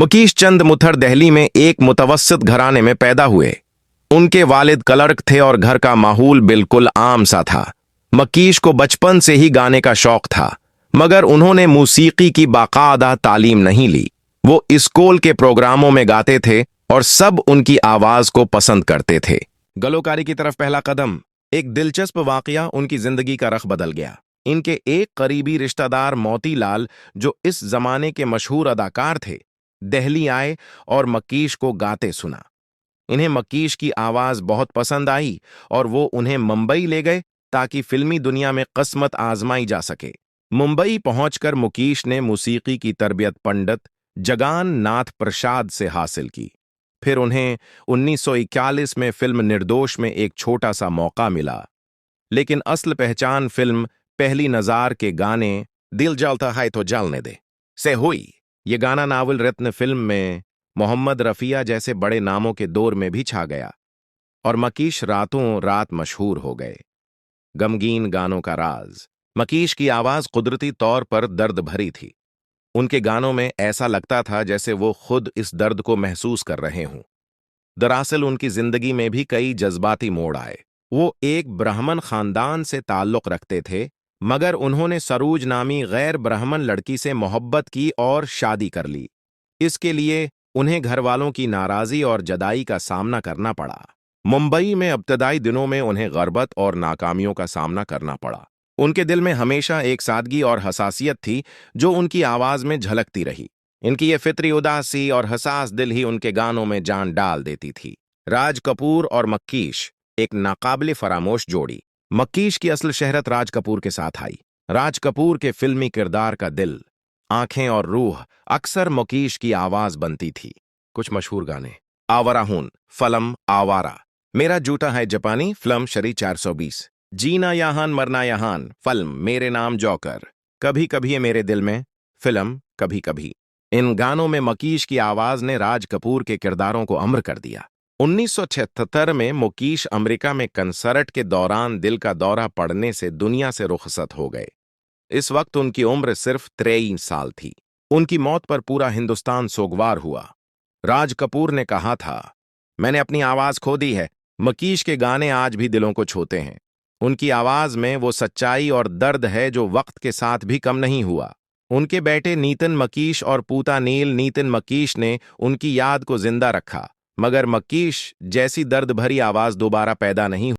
मुकीश चंद मुथर दिल्ली में एक मुतवस्सित घराने में पैदा हुए। उनके वालिद क्लर्क थे और घर का माहौल बिल्कुल आम सा था। मकीश को बचपन से ही गाने का शौक था, मगर उन्होंने मौसीकी की बाकायदा तालीम नहीं ली। वो स्कूल के प्रोग्रामों में गाते थे और सब उनकी आवाज को पसंद करते थे। गलोकारी की तरफ पहला कदम। एक दिलचस्प वाकया उनकी जिंदगी का रख बदल गया। इनके एक करीबी रिश्तेदार मोती लाल, जो इस जमाने के मशहूर अदाकार थे, दिल्ली आए और मकीश को गाते सुना। इन्हें मकीश की आवाज बहुत पसंद आई और वो उन्हें मुंबई ले गए ताकि फिल्मी दुनिया में किस्मत आजमाई जा सके। मुंबई पहुंचकर मुकीश ने मौसीकी की तरबियत पंडित जगान नाथ प्रसाद से हासिल की। फिर उन्हें 1941 में फिल्म निर्दोष में एक छोटा सा मौका मिला, लेकिन असल पहचान फिल्म पहली नजार के गाने दिल जलता है तो जलने दे से हुई। ये गाना नावल रत्न फिल्म में मोहम्मद रफिया जैसे बड़े नामों के दौर में भी छा गया और मकीश रातों रात मशहूर हो गए। गमगीन गानों का राज। मकीश की आवाज कुदरती तौर पर दर्द भरी थी। उनके गानों में ऐसा लगता था जैसे वो खुद इस दर्द को महसूस कर रहे हों। दरअसल उनकी जिंदगी में भी कई जज्बाती मोड़ आए। वो एक ब्राह्मण खानदान से ताल्लुक रखते थे, मगर उन्होंने सरूज नामी गैर ब्राह्मण लड़की से मोहब्बत की और शादी कर ली। इसके लिए उन्हें घरवालों की नाराजगी और जदाई का सामना करना पड़ा। मुंबई में इब्तदाई दिनों में उन्हें गर्बत और नाकामियों का सामना करना पड़ा। उनके दिल में हमेशा एक सादगी और हसासियत थी जो उनकी आवाज में झलकती रही। इनकी ये फितरी उदासी और हसास दिल ही उनके गानों में जान डाल देती थी। राज कपूर और मकीश एक नाकाबिले फरामोश जोड़ी। मकीश की असल शहरत राज कपूर के साथ आई। राज कपूर के फिल्मी किरदार का दिल, आंखें और रूह अक्सर मकीश की आवाज बनती थी। कुछ मशहूर गाने। आवारा हून फलम आवारा, मेरा जूता है जापानी फिल्म शरी 420, जीना यहान मरना यहान फिल्म मेरे नाम जौकर, कभी कभी ये मेरे दिल में फिल्म कभी कभी। इन गानों में मकीश की आवाज ने राज कपूर के किरदारों को अम्र कर दिया। 1976 में मुकीश अमेरिका में कंसर्ट के दौरान दिल का दौरा पड़ने से दुनिया से रुखसत हो गए। इस वक्त उनकी उम्र सिर्फ 23 साल थी। उनकी मौत पर पूरा हिंदुस्तान सोगवार हुआ। राज कपूर ने कहा था, मैंने अपनी आवाज खो दी है। मकीश के गाने आज भी दिलों को छूते हैं। उनकी आवाज में वो सच्चाई और दर्द है जो वक्त के साथ भी कम नहीं हुआ। उनके बेटे नीतिन मकीश और पूता नील नीतिन मकीश ने उनकी याद को जिंदा रखा, मगर मकीश जैसी दर्द भरी आवाज दोबारा पैदा नहीं हुई।